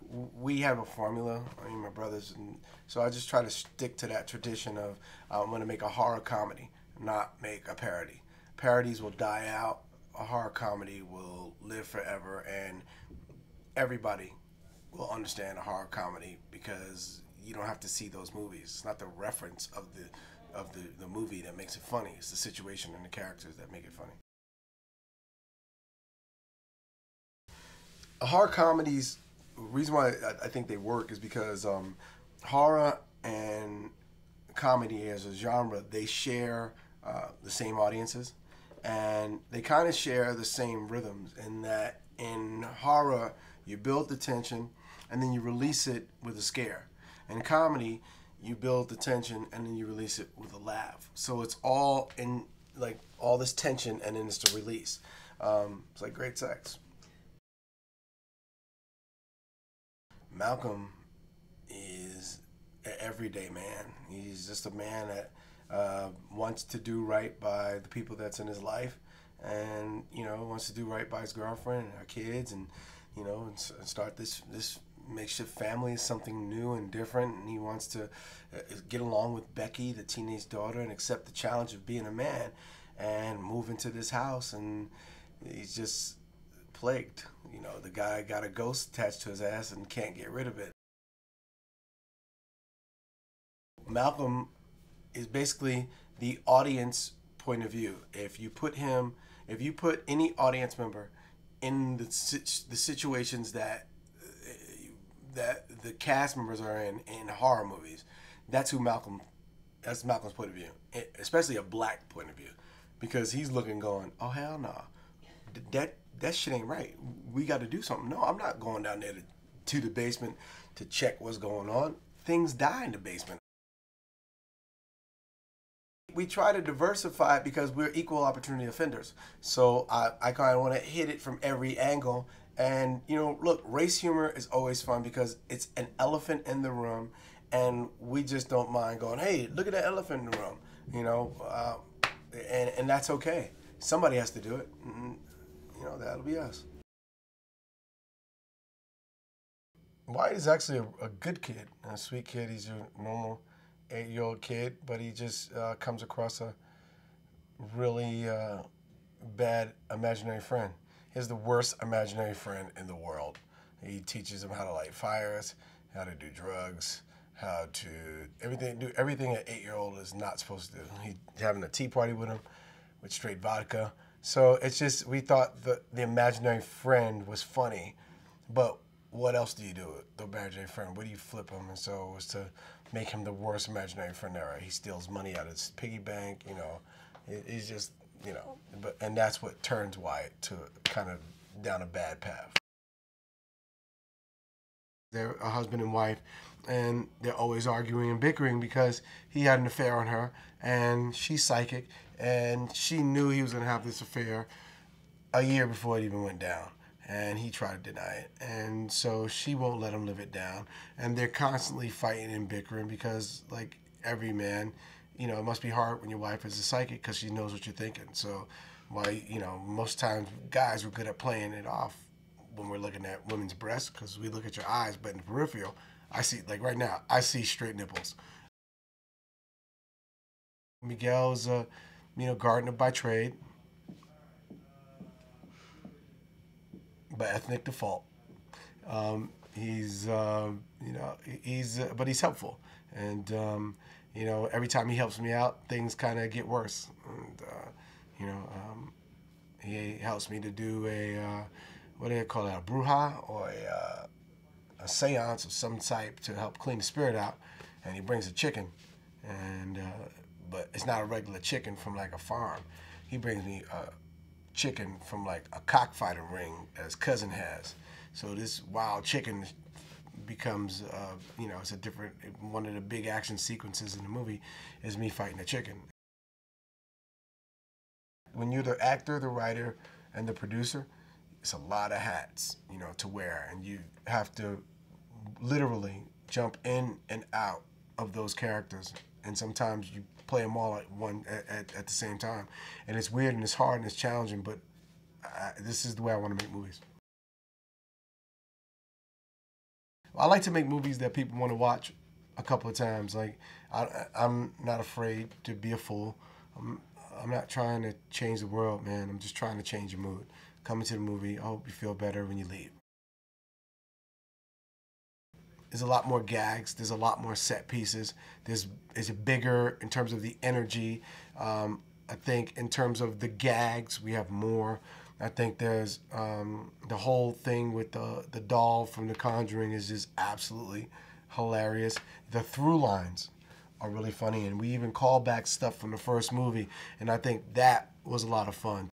we have a formula, I mean, my brothers, and so I just try to stick to that tradition of I'm going to make a horror comedy, not make a parody. Parodies will die out. A horror comedy will live forever, and everybody will understand a horror comedy because you don't have to see those movies. It's not the reference of the movie that makes it funny. It's the situation and the characters that make it funny. Horror comedies, the reason why I think they work is because horror and comedy as a genre, they share the same audiences, and they kind of share the same rhythms in that in horror you build the tension and then you release it with a scare. In comedy, you build the tension and then you release it with a laugh. So it's all in like all this tension and then it's the release. It's like great sex. Malcolm is an everyday man. He's just a man that wants to do right by the people that's in his life, and wants to do right by his girlfriend and our kids, and start this makeshift family is something new and different, and he wants to get along with Becky, the teenage daughter, and accept the challenge of being a man and move into this house, and he's just plagued. The guy got a ghost attached to his ass and can't get rid of it. Malcolm is basically the audience point of view. If you put any audience member in the situations that the cast members are in horror movies, that's Malcolm's point of view, especially a black point of view, because he's looking going, oh hell no, that shit ain't right. We got to do something. No, I'm not going down there to the basement to check what's going on. Things die in the basement. We try to diversify it because we're equal opportunity offenders. So I kind of want to hit it from every angle. And, look, race humor is always fun because it's an elephant in the room, and we just don't mind going, hey, look at that elephant in the room, and that's okay. Somebody has to do it. And, that'll be us. Wyatt is actually a good kid, a sweet kid. He's your normal 8-year-old kid, but he just comes across a really bad imaginary friend. He has the worst imaginary friend in the world. He teaches him how to light fires, how to do drugs, how to do everything an 8-year-old is not supposed to do. He's having a tea party with him with straight vodka. So it's just, we thought the imaginary friend was funny, but what else do you do with the imaginary friend? What do you flip him? And so it was to make him the worst imaginary friend ever. He steals money out of his piggy bank, he's just, and that's what turns Wyatt to kind of down a bad path. They're a husband and wife, and they're always arguing and bickering because he had an affair on her, and she's psychic, and she knew he was going to have this affair a year before it even went down, and he tried to deny it, and so she won't let him live it down, and they're constantly fighting and bickering because, like every man, it must be hard when your wife is a psychic because she knows what you're thinking. So, most times guys are good at playing it off when we're looking at women's breasts because we look at your eyes, but in the peripheral, I see, like right now, I see straight nipples. Miguel's a, gardener by trade, by ethnic default. But he's helpful, and every time he helps me out, things kind of get worse, and he helps me to do what do they call it, a bruja or a seance of some type to help clean the spirit out, and he brings a chicken, and but it's not a regular chicken from like a farm. He brings me a chicken from like a cockfighting ring that his cousin has. So this wild chicken becomes, it's a different, one of the big action sequences in the movie is me fighting a chicken. When you're the actor, the writer, and the producer, it's a lot of hats, to wear, and you have to literally jump in and out of those characters, and sometimes you play them all at the same time, and it's weird and it's hard and it's challenging, but this is the way I want to make movies. I like to make movies that people want to watch a couple of times. Like, I'm not afraid to be a fool. I'm not trying to change the world, man. I'm just trying to change your mood. Come into the movie. I hope you feel better when you leave. There's a lot more gags. There's a lot more set pieces. It's bigger in terms of the energy. I think in terms of the gags, we have more. I think there's the whole thing with the doll from The Conjuring is just absolutely hilarious. The through lines are really funny, and we even call back stuff from the first movie, and I think that was a lot of fun.